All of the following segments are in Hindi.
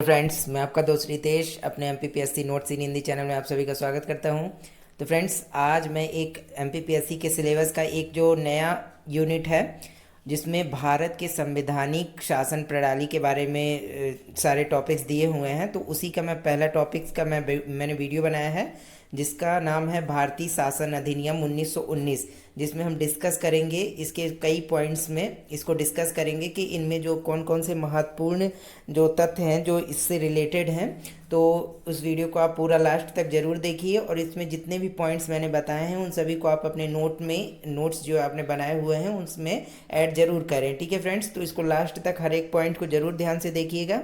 फ्रेंड्स, मैं आपका दोस्त रितेश अपने एमपीपीएससी नोट्स इन हिंदी चैनल में आप सभी का स्वागत करता हूं। तो फ्रेंड्स, आज मैं एक एमपीपीएससी के सिलेबस का एक जो नया यूनिट है जिसमें भारत के संवैधानिक शासन प्रणाली के बारे में सारे टॉपिक्स दिए हुए हैं, तो उसी का मैं पहला टॉपिक्स का मैंने वीडियो बनाया है जिसका नाम है भारतीय शासन अधिनियम 1919, जिसमें हम डिस्कस करेंगे इसके कई पॉइंट्स में इसको डिस्कस करेंगे कि इनमें जो कौन कौन से महत्वपूर्ण जो तथ्य हैं जो इससे रिलेटेड हैं। तो उस वीडियो को आप पूरा लास्ट तक ज़रूर देखिए और इसमें जितने भी पॉइंट्स मैंने बताए हैं उन सभी को आप अपने नोट्स जो आपने बनाए हुए हैं उसमें ऐड ज़रूर करें। ठीक है फ्रेंड्स, तो इसको लास्ट तक हर एक पॉइंट को ज़रूर ध्यान से देखिएगा।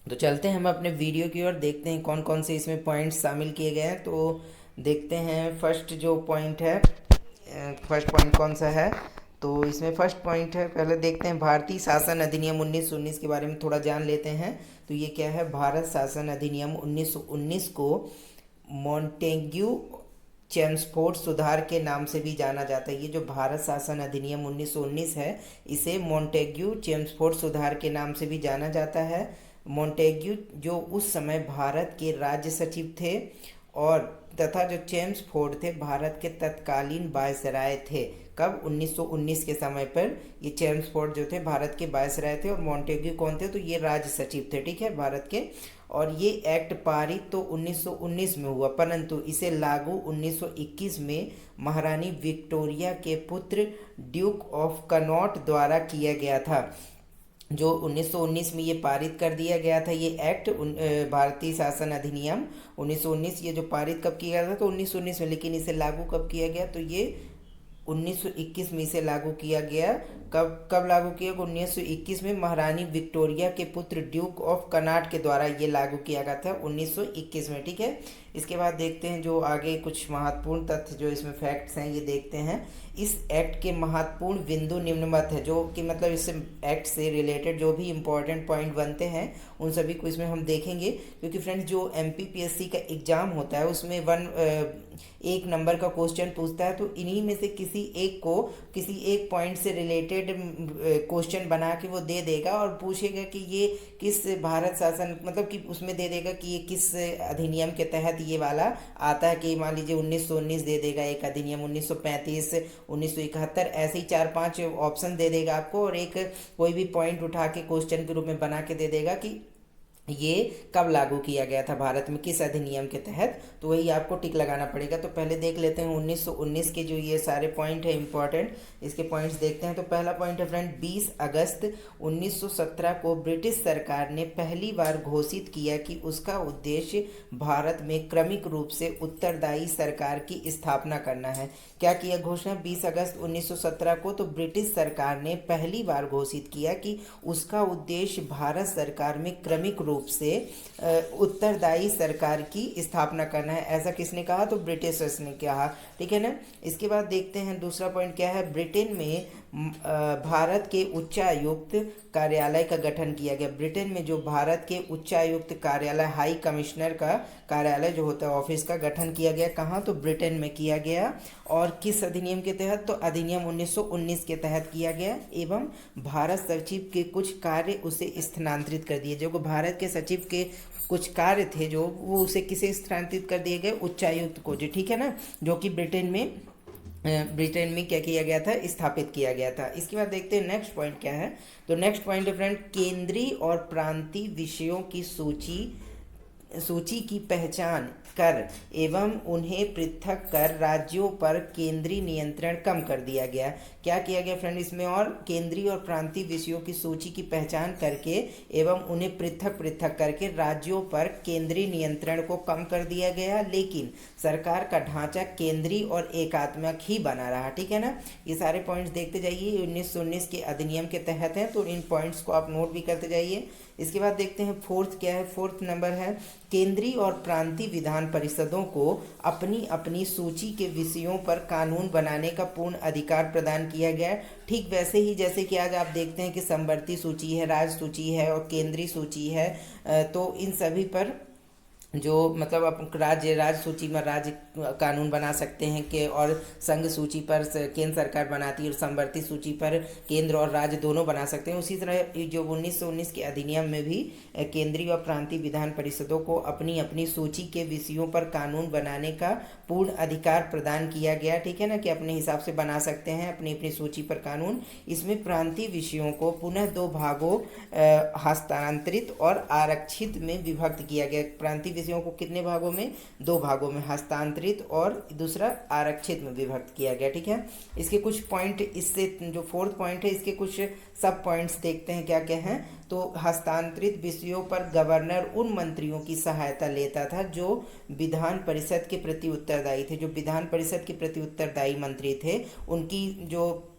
तो चलते हैं हम अपने वीडियो की ओर, देखते हैं कौन कौन से इसमें पॉइंट्स शामिल किए गए हैं। तो देखते हैं फर्स्ट जो पॉइंट है, फर्स्ट पॉइंट कौन सा है। तो इसमें फर्स्ट पॉइंट है, पहले देखते हैं भारतीय शासन अधिनियम 1919 के बारे में थोड़ा जान लेते हैं। तो ये क्या है, भारत शासन अधिनियम 1919 को मॉन्टेग्यू चेम्सफोर्ड सुधार के नाम से भी जाना जाता है। ये जो भारत शासन अधिनियम 1919 है इसे मॉन्टेग्यू चेम्सफोर्ड सुधार के नाम से भी जाना जाता है। मॉन्टेग्यू जो उस समय भारत के राज्य सचिव थे और तथा जो चेम्सफोर्ड थे भारत के तत्कालीन वायसराय थे। कब? 1919 के समय पर ये चेम्सफोर्ड जो थे भारत के वायसराय थे और मॉन्टेग्यू कौन थे? तो ये राज्य सचिव थे, ठीक है, भारत के। और ये एक्ट पारित तो 1919 में हुआ, परंतु इसे लागू 1921 में महारानी विक्टोरिया के पुत्र ड्यूक ऑफ कनॉट द्वारा किया गया था। जो 1919 में ये पारित कर दिया गया था ये एक्ट, भारतीय शासन अधिनियम 1919, ये जो पारित कब किया गया था? तो 1919 में। लेकिन इसे लागू कब किया गया? तो ये 1921 में इसे लागू किया गया। कब कब लागू किया? 1921 में महारानी विक्टोरिया के पुत्र ड्यूक ऑफ कनॉट के द्वारा ये लागू किया गया था 1921 में, ठीक है। इसके बाद देखते हैं जो आगे कुछ महत्वपूर्ण तथ्य जो इसमें फैक्ट्स हैं ये देखते हैं। इस एक्ट के महत्वपूर्ण बिंदु निम्नवत है, जो कि मतलब इस एक्ट से रिलेटेड जो भी इंपॉर्टेंट पॉइंट बनते हैं उन सभी को इसमें हम देखेंगे। क्योंकि फ्रेंड्स, जो एमपीपीएससी का एग्ज़ाम होता है उसमें एक नंबर का क्वेश्चन पूछता है, तो इन्हीं में से किसी एक पॉइंट से रिलेटेड क्वेश्चन बना के वो दे देगा और पूछेगा कि ये किस भारत शासन, मतलब कि उसमें दे देगा कि ये किस अधिनियम के तहत ये वाला आता है। कि मान लीजिए 1919 दे देगा एक अधिनियम, 1935, 1971, ऐसे ही 4-5 ऑप्शन दे देगा आपको और एक कोई भी पॉइंट उठा के क्वेश्चन के रूप में बना के दे देगा कि ये कब लागू किया गया था भारत में, किस अधिनियम के तहत। तो वही आपको टिक लगाना पड़ेगा। तो पहले देख लेते हैं 1919 के जो ये सारे पॉइंट है इंपॉर्टेंट, इसके पॉइंट्स देखते हैं। तो पहला पॉइंट है फ्रेंड, 20 अगस्त 1917 को ब्रिटिश सरकार ने पहली बार घोषित किया कि उसका उद्देश्य भारत में क्रमिक रूप से उत्तरदायी सरकार की स्थापना करना है। क्या किया घोषणा 20 अगस्त 1917 को? तो ब्रिटिश सरकार ने पहली बार घोषित किया कि उसका उद्देश्य भारत सरकार में क्रमिक रूप से उत्तरदायी सरकार की स्थापना करना है। ऐसा किसने कहा? तो ब्रिटिशर्स ने कहा, ठीक है ना। इसके बाद देखते हैं दूसरा पॉइंट क्या है। ब्रिटेन में भारत के उच्चायुक्त कार्यालय का गठन किया गया। ब्रिटेन में जो भारत के उच्चायुक्त कार्यालय, हाई कमिश्नर का कार्यालय जो होता है, ऑफिस का गठन किया गया। कहाँ? तो ब्रिटेन में किया गया। और किस अधिनियम के तहत? तो अधिनियम 1919 के तहत किया गया। एवं भारत सचिव के कुछ कार्य उसे स्थानांतरित कर दिए। जो भारत के सचिव के कुछ कार्य थे जो वो उसे किसे स्थानांतरित कर दिए गए? उच्चायुक्त को, जो, ठीक है ना, जो कि ब्रिटेन में क्या किया गया था? स्थापित किया गया था। इसके बाद देखते हैं नेक्स्ट पॉइंट क्या है। तो नेक्स्ट पॉइंट है फ्रेंड, केंद्रीय और प्रांतीय विषयों की सूची की पहचान कर एवं उन्हें पृथक कर राज्यों पर केंद्रीय नियंत्रण कम कर दिया गया। क्या किया गया फ्रेंड इसमें? और केंद्रीय और प्रांतीय विषयों की सूची की पहचान करके एवं उन्हें पृथक पृथक करके राज्यों पर केंद्रीय नियंत्रण को कम कर दिया गया, लेकिन सरकार का ढांचा केंद्रीय और एकात्मक ही बना रहा, ठीक है ना। ये सारे पॉइंट्स देखते जाइए, 1919 के अधिनियम के तहत हैं, तो इन पॉइंट्स को आप नोट भी करते जाइए। इसके बाद देखते हैं फोर्थ क्या है। फोर्थ नंबर है, केंद्रीय और प्रांतीय विधान परिषदों को अपनी अपनी सूची के विषयों पर कानून बनाने का पूर्ण अधिकार प्रदान किया गया। ठीक वैसे ही जैसे कि आज आप देखते हैं कि समवर्ती सूची है, राज्य सूची है और केंद्रीय सूची है, तो इन सभी पर जो मतलब राज्य सूची में राज्य कानून बना सकते हैं कि, और संघ सूची पर केंद्र सरकार बनाती है, और समवर्ती सूची पर केंद्र और राज्य दोनों बना सकते हैं। उसी तरह जो 1919 के अधिनियम में भी केंद्रीय और प्रांतीय विधान परिषदों को अपनी अपनी सूची के विषयों पर कानून बनाने का पूर्ण अधिकार प्रदान किया गया, ठीक है ना, कि अपने हिसाब से बना सकते हैं अपनी अपनी सूची पर कानून। इसमें प्रांतीय विषयों को पुनः दो भागों हस्तांतरित और आरक्षित में विभक्त किया गया। प्रांतीय विषयों को कितने भागों में? दो भागों में, हस्तांतरित और दूसरा आरक्षित में विभक्त किया गया, ठीक है। इसके कुछ पॉइंट, इससे जो फोर्थ पॉइंट है इसके कुछ सब पॉइंट्स देखते हैं क्या क्या हैं। तो हस्तांतरित विषयों पर गवर्नर उन मंत्रियों की सहायता लेता था जो विधान परिषद के प्रति उत्तरदायी थे। जो विधान परिषद के प्रति उत्तरदायी मंत्री थे उनकी जो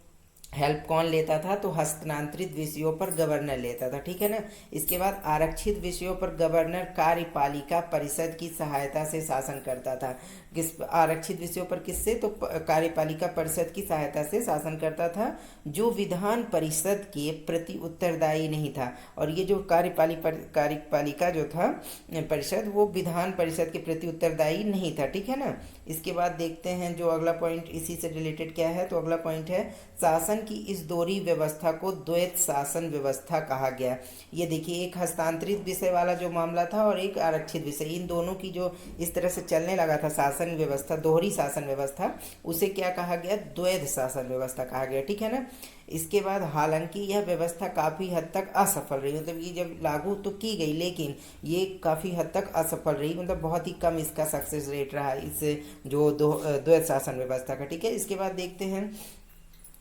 हेल्प कौन लेता था? तो हस्तांतरित विषयों पर गवर्नर लेता था, ठीक है ना। इसके बाद आरक्षित विषयों पर गवर्नर कार्यपालिका परिषद की सहायता से शासन करता था। किस आरक्षित विषयों पर? किससे? तो कार्यपालिका परिषद की सहायता से शासन करता था, जो विधान परिषद के प्रति उत्तरदायी नहीं था। और ये जो कार्यपालिका जो था परिषद, वो विधान परिषद के प्रति उत्तरदायी नहीं था, ठीक है ना। इसके बाद देखते हैं जो अगला पॉइंट इसी से रिलेटेड क्या है। तो अगला पॉइंट है, शासन की इस दोहरी व्यवस्था को द्वैत शासन व्यवस्था कहा गया। ये देखिए, एक हस्तांतरित विषय वाला जो मामला था और एक आरक्षित विषय, इन दोनों की जो इस तरह से चलने लगा था शासन व्यवस्था, दोहरी शासन व्यवस्था, उसे क्या कहा गया? द्वैत शासन व्यवस्था कहा गया, ठीक है ना। इसके बाद हालांकि यह व्यवस्था काफ़ी हद तक असफल रही, मतलब ये जब लागू तो की गई लेकिन ये काफ़ी हद तक असफल रही, मतलब बहुत ही कम इसका सक्सेस रेट रहा इस जो द्वैत शासन व्यवस्था का, ठीक है। इसके बाद देखते हैं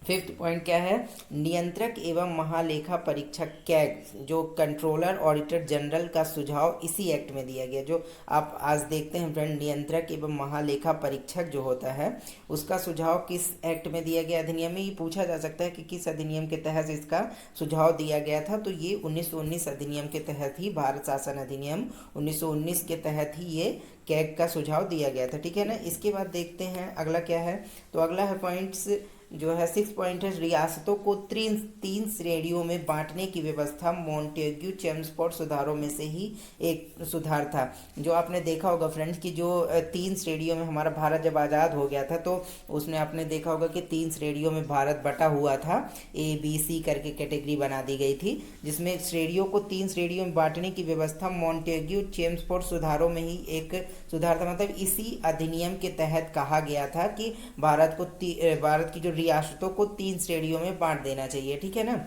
फिफ्थ पॉइंट क्या है। नियंत्रक एवं महालेखा परीक्षक कैग, जो कंट्रोलर ऑडिटर जनरल का सुझाव इसी एक्ट में दिया गया। जो आप आज देखते हैं फ्रेंड, नियंत्रक एवं महालेखा परीक्षक जो होता है उसका सुझाव किस एक्ट में दिया गया? अधिनियम में। ये पूछा जा सकता है कि किस अधिनियम के तहत इसका सुझाव दिया गया था। तो ये 1919 अधिनियम के तहत ही, भारत शासन अधिनियम 1919 के तहत ही ये कैग का सुझाव दिया गया था, ठीक है ना। इसके बाद देखते हैं अगला क्या है। तो अगला है पॉइंट्स जो है 6 पॉइंट है, रियासतों को तीन श्रेणियों में बांटने की व्यवस्था मॉन्टेग्यू चेम्सफोर्ड सुधारों में से ही एक सुधार था। जो आपने देखा होगा फ्रेंड्स कि जो 3 श्रेणियों में हमारा भारत जब आज़ाद हो गया था तो उसमें आपने देखा होगा कि 3 श्रेणियों में भारत बटा हुआ था, ABC करके कैटेगरी बना दी गई थी, जिसमें श्रेणियों को 3 श्रेणियों में बांटने की व्यवस्था मॉन्टेग्यू चेम्सफोर्ड सुधारों में ही एक सुधार था। मतलब इसी अधिनियम के तहत कहा गया था कि भारत की जो रियासतों को 3 श्रेणियों में बांट देना चाहिए, ठीक है ना।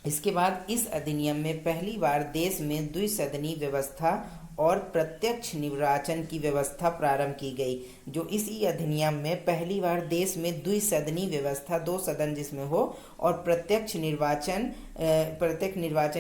इसके बाद इस अधिनियम में पहली बार देश में द्विसदनी व्यवस्था और प्रत्यक्ष निर्वाचन की व्यवस्था प्रारंभ की गई। जो इसी अधिनियम में पहली बार देश में द्विसदनी व्यवस्था, 2 सदन जिसमें हो, और प्रत्यक्ष निर्वाचन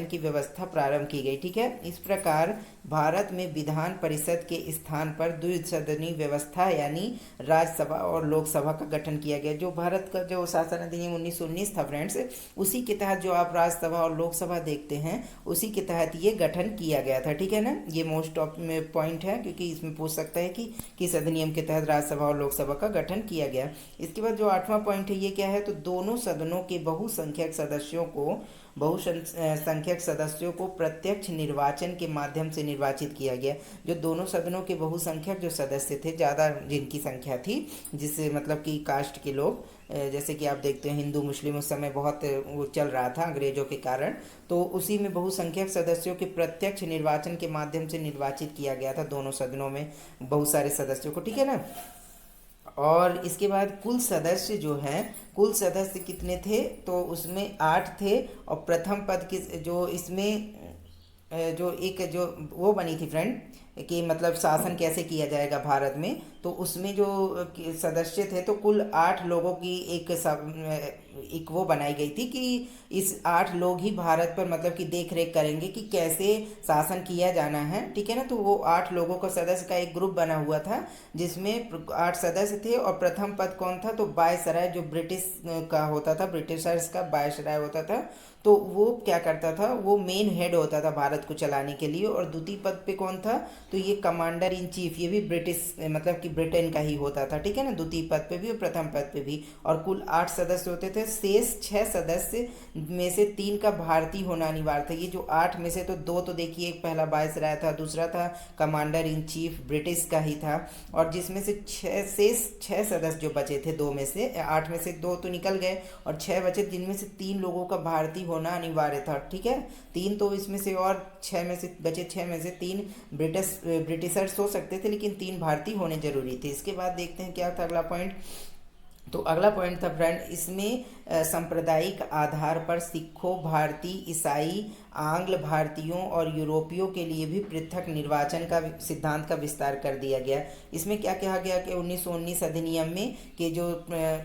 की व्यवस्था प्रारंभ की गई, ठीक है। इस प्रकार भारत में विधान परिषद के स्थान पर द्विसदनी व्यवस्था यानी राज्यसभा और लोकसभा का गठन किया गया। जो भारत का जो शासन अधिनियम 1919 था फ्रेंड्स, उसी के तहत जो आप राज्यसभा और लोकसभा देखते हैं उसी के तहत ये गठन किया गया था, ठीक है ना। ये मोस्ट ऑफ में पॉइंट है क्योंकि इसमें पूछ सकता है कि किस अधिनियम के तहत राज्यसभा और लोकसभा का गठन किया गया। इसके बाद जो 8वां पॉइंट है ये क्या है। तो दोनों सदनों के बहुसंख्यक सदस्यों को प्रत्यक्ष निर्वाचन के माध्यम से निर्वाचित किया गया। जो दोनों सदनों के बहुसंख्यक जो सदस्य थे, ज़्यादा जिनकी संख्या थी, जिससे मतलब कि कास्ट के लोग, जैसे कि आप देखते हैं हिंदू मुस्लिम उस समय बहुत वो चल रहा था अंग्रेजों के कारण, तो उसी में बहुसंख्यक सदस्यों के प्रत्यक्ष निर्वाचन के माध्यम से निर्वाचित किया गया था दोनों सदनों में बहुत सारे सदस्यों को, ठीक है ना। और इसके बाद कुल सदस्य जो हैं, कुल सदस्य कितने थे? तो उसमें 8 थे। और प्रथम पद की जो इसमें जो एक जो वो बनी थी फ्रेंड कि मतलब शासन कैसे किया जाएगा भारत में, तो उसमें जो सदस्य थे तो कुल 8 लोगों की एक वो बनाई गई थी कि इस 8 लोग ही भारत पर मतलब कि देख रेख करेंगे कि कैसे शासन किया जाना है, ठीक है ना। तो वो 8 लोगों का सदस्य का एक ग्रुप बना हुआ था जिसमें 8 सदस्य थे। और प्रथम पद कौन था? तो वायसराय, जो ब्रिटिश का होता था, ब्रिटिशर्स का वायसराय होता था। तो वो क्या करता था, वो मेन हेड होता था भारत को चलाने के लिए। और द्वितीय पद पे कौन था? तो ये कमांडर इन चीफ, ये भी ब्रिटिश मतलब कि ब्रिटेन का ही होता था, ठीक है ना, द्वितीय पद पे भी और प्रथम पद पे भी। और कुल 8 सदस्य होते थे, शेष 6 सदस्य में से 3 का भारतीय होना अनिवार्य था। ये जो 8 में से तो 2 तो देखिए, एक पहला वायसराय था, दूसरा था कमांडर इन चीफ, ब्रिटिश का ही था। और जिसमें से शेष 6 सदस्य जो बचे थे, 2 में से 8 में से 2 तो निकल गए और 6 बचे, जिनमें से 3 लोगों का भारतीय होना अनिवार्य था, ठीक है। 3 तो इसमें से, और 6 में से बचे, 6 में से 3 ब्रिटिशर्स हो सकते थे, लेकिन 3 भारतीय होने जरूरी थे। इसके बाद देखते हैं क्या था अगला पॉइंट। तो अगला पॉइंट था फ्रेंड, इसमें सांप्रदायिक आधार पर सिखों, भारतीय, ईसाई, आंग्ल भारतीयों और यूरोपियों के लिए भी पृथक निर्वाचन का सिद्धांत का विस्तार कर दिया गया। इसमें क्या कहा गया कि 1919 अधिनियम में कि जो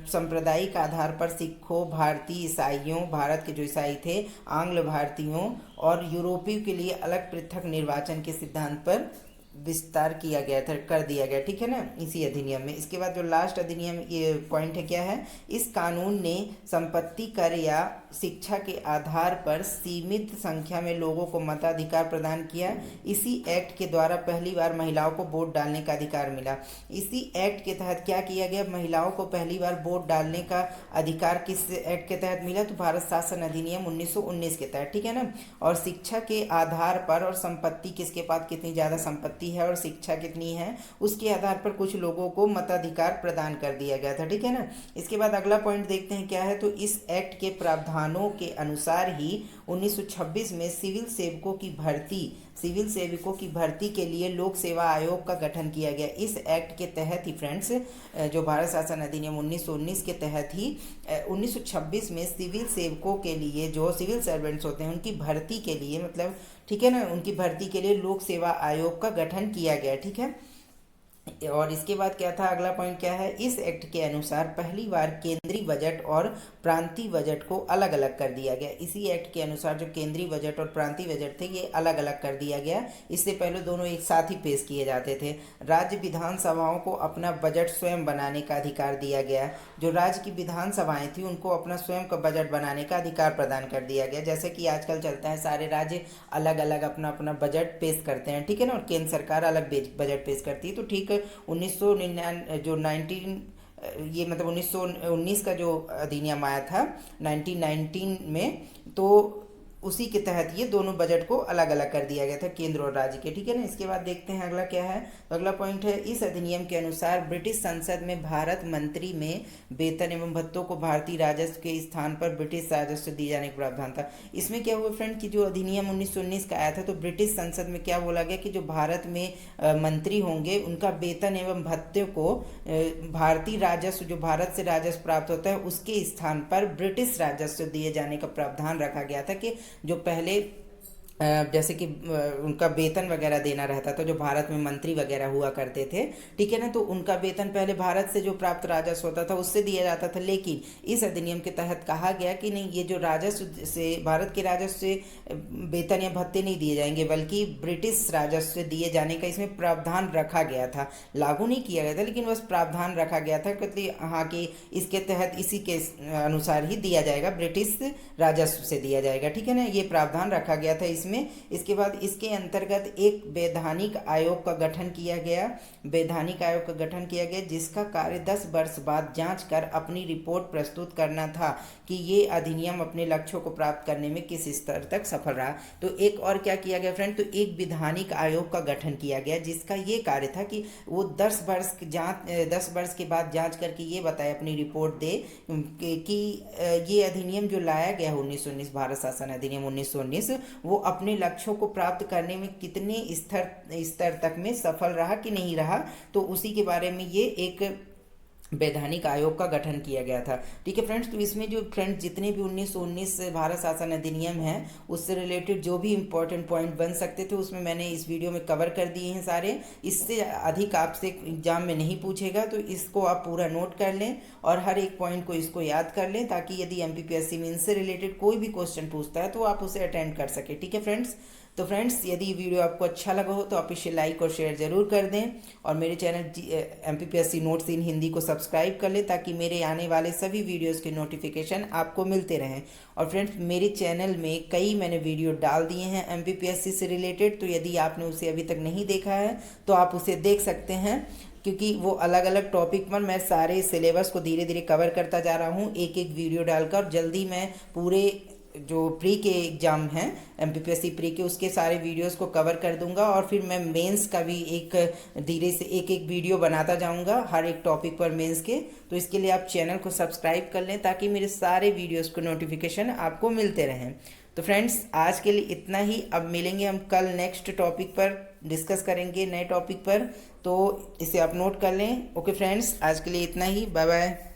सांप्रदायिक आधार पर सिखों, भारतीय, ईसाइयों, भारत के जो ईसाई थे, आंग्ल भारतीयों और यूरोपियों के लिए अलग पृथक निर्वाचन के सिद्धांत पर विस्तार किया गया था, कर दिया गया, ठीक है ना, इसी अधिनियम में। इसके बाद जो लास्ट अधिनियम ये पॉइंट है क्या है, इस कानून ने संपत्ति कर या शिक्षा के आधार पर सीमित संख्या में लोगों को मताधिकार प्रदान किया। इसी एक्ट के द्वारा पहली बार महिलाओं को वोट डालने का अधिकार मिला। इसी एक्ट के तहत क्या किया गया, महिलाओं को पहली बार वोट डालने का अधिकार किस एक्ट के तहत मिला, तो भारत शासन अधिनियम 1919 के तहत, ठीक है ना। और शिक्षा के आधार पर और संपत्ति, किसके पास कितनी ज़्यादा संपत्ति है और शिक्षा कितनी है, उसके आधार पर कुछ लोगों को मताधिकार प्रदान कर दिया गया था, ठीक है ना। इसके बाद अगला पॉइंट देखते हैं क्या है। तो इस एक्ट के प्रावधानों के अनुसार ही 1926 में सिविल सेवकों की भर्ती के लिए लोक सेवा आयोग का गठन किया गया। इस एक्ट के तहत ही फ्रेंड्स, जो भारत शासन अधिनियम 1919 के तहत ही 1926 में सिविल सेवकों के लिए, जो सिविल सर्वेंट्स होते हैं, उनकी भर्ती के लिए, मतलब ठीक है ना, उनकी भर्ती के लिए लोक सेवा आयोग का गठन किया गया, ठीक है। और इसके बाद क्या था, अगला पॉइंट क्या है, इस एक्ट के अनुसार पहली बार केंद्रीय बजट और प्रांतीय बजट को अलग अलग कर दिया गया। इसी एक्ट के अनुसार जो केंद्रीय बजट और प्रांतीय बजट थे, ये अलग अलग कर दिया गया। इससे पहले दोनों एक साथ ही पेश किए जाते थे। राज्य विधानसभाओं को अपना बजट स्वयं बनाने का अधिकार दिया गया। जो राज्य की विधानसभाएं थी, उनको अपना स्वयं का बजट बनाने का अधिकार प्रदान कर दिया गया। जैसे कि आजकल चलता है, सारे राज्य अलग अलग अपना अपना बजट पेश करते हैं, ठीक है ना, और केंद्र सरकार अलग बजट पेश करती है। तो ठीक 1999 जो 19 ये मतलब 1919 का जो अधिनियम आया था 1919 में, तो उसी के तहत ये दोनों बजट को अलग अलग कर दिया गया था, केंद्र और राज्य के, ठीक है ना। इसके बाद देखते हैं अगला क्या है। तो अगला पॉइंट है, इस अधिनियम के अनुसार ब्रिटिश संसद में भारत मंत्री में वेतन एवं भत्तों को भारतीय राजस्व के स्थान पर ब्रिटिश राजस्व दिए जाने का प्रावधान था। इसमें क्या हुआ फ्रेंड कि जो अधिनियम 1919 का आया था, तो ब्रिटिश संसद में क्या बोला गया कि जो भारत में मंत्री होंगे, उनका वेतन एवं भत्ते को भारतीय राजस्व, जो भारत से राजस्व प्राप्त होता है, उसके स्थान पर ब्रिटिश राजस्व दिए जाने का प्रावधान रखा गया था। कि जो पहले जैसे कि उनका वेतन वगैरह देना रहता था, जो भारत में मंत्री वगैरह हुआ करते थे, ठीक है ना, तो उनका वेतन पहले भारत से जो प्राप्त राजस्व होता था उससे दिया जाता था। लेकिन इस अधिनियम के तहत कहा गया कि नहीं, ये जो राजस्व से, भारत के राजस्व से वेतन या भत्ते नहीं दिए जाएंगे, बल्कि ब्रिटिश राजस्व से दिए जाने का इसमें प्रावधान रखा गया था। लागू नहीं किया गया था, लेकिन बस प्रावधान रखा गया था कि हाँ कि इसके तहत इसी के अनुसार ही दिया जाएगा, ब्रिटिश राजस्व से दिया जाएगा, ठीक है ना, ये प्रावधान रखा गया था इसमें। इसके बाद इसके अंतर्गत एक वैधानिक आयोग का गठन किया गया। वैधानिक आयोग का गठन किया गया, जिसका कार्य 10 वर्ष बाद जांच कर अपनी रिपोर्ट प्रस्तुत करना था कि ये अधिनियम अपने लक्ष्यों को प्राप्त करने में किस स्तर तक सफल रहा। तो एक और क्या किया गया फ्रेंड, तो एक वैधानिक आयोग का गठन किया गया, जिसका ये कार्य था कि वो 10 वर्ष के बाद जांच करके ये बताए, अपनी रिपोर्ट दे कि ये अधिनियम जो लाया गया 1919, भारत शासन अधिनियम 1919, वो अपने लक्ष्यों को प्राप्त करने में कितने स्तर तक में सफल रहा कि नहीं रहा। तो उसी के बारे में ये एक वैधानिक आयोग का गठन किया गया था, ठीक है फ्रेंड्स। तो इसमें जो फ्रेंड्स जितने भी 1919 भारत शासन अधिनियम है, उससे रिलेटेड जो भी इंपॉर्टेंट पॉइंट बन सकते थे, उसमें मैंने इस वीडियो में कवर कर दिए हैं सारे। इससे अधिक आपसे एग्जाम में नहीं पूछेगा, तो इसको आप पूरा नोट कर लें और हर एक पॉइंट को इसको याद कर लें, ताकि यदि MPPSC में इनसे रिलेटेड कोई भी क्वेश्चन पूछता है तो आप उसे अटेंड कर सके, ठीक है फ्रेंड्स। तो फ्रेंड्स, यदि वीडियो आपको अच्छा लगा हो तो आप इसे लाइक और शेयर ज़रूर कर दें और मेरे चैनल MPPSC नोट्स इन हिंदी को सब्सक्राइब कर लें ताकि मेरे आने वाले सभी वीडियोस के नोटिफिकेशन आपको मिलते रहें। और फ्रेंड्स, मेरे चैनल में कई मैंने वीडियो डाल दिए हैं MPPSC से रिलेटेड, तो यदि आपने उसे अभी तक नहीं देखा है तो आप उसे देख सकते हैं, क्योंकि वो अलग अलग टॉपिक पर मैं सारे सिलेबस को धीरे धीरे कवर करता जा रहा हूँ एक एक वीडियो डालकर। और जल्दी मैं पूरे जो प्री के एग्ज़ाम हैं MPPSC प्री के, उसके सारे वीडियोस को कवर कर दूंगा और फिर मैं मेंस का भी एक धीरे से एक एक वीडियो बनाता जाऊंगा हर एक टॉपिक पर मेंस के। तो इसके लिए आप चैनल को सब्सक्राइब कर लें ताकि मेरे सारे वीडियोस को नोटिफिकेशन आपको मिलते रहें। तो फ्रेंड्स, आज के लिए इतना ही। अब मिलेंगे हम कल नेक्स्ट टॉपिक पर, डिस्कस करेंगे नए टॉपिक पर, तो इसे आप नोट कर लें। ओके फ्रेंड्स, आज के लिए इतना ही। Bye bye.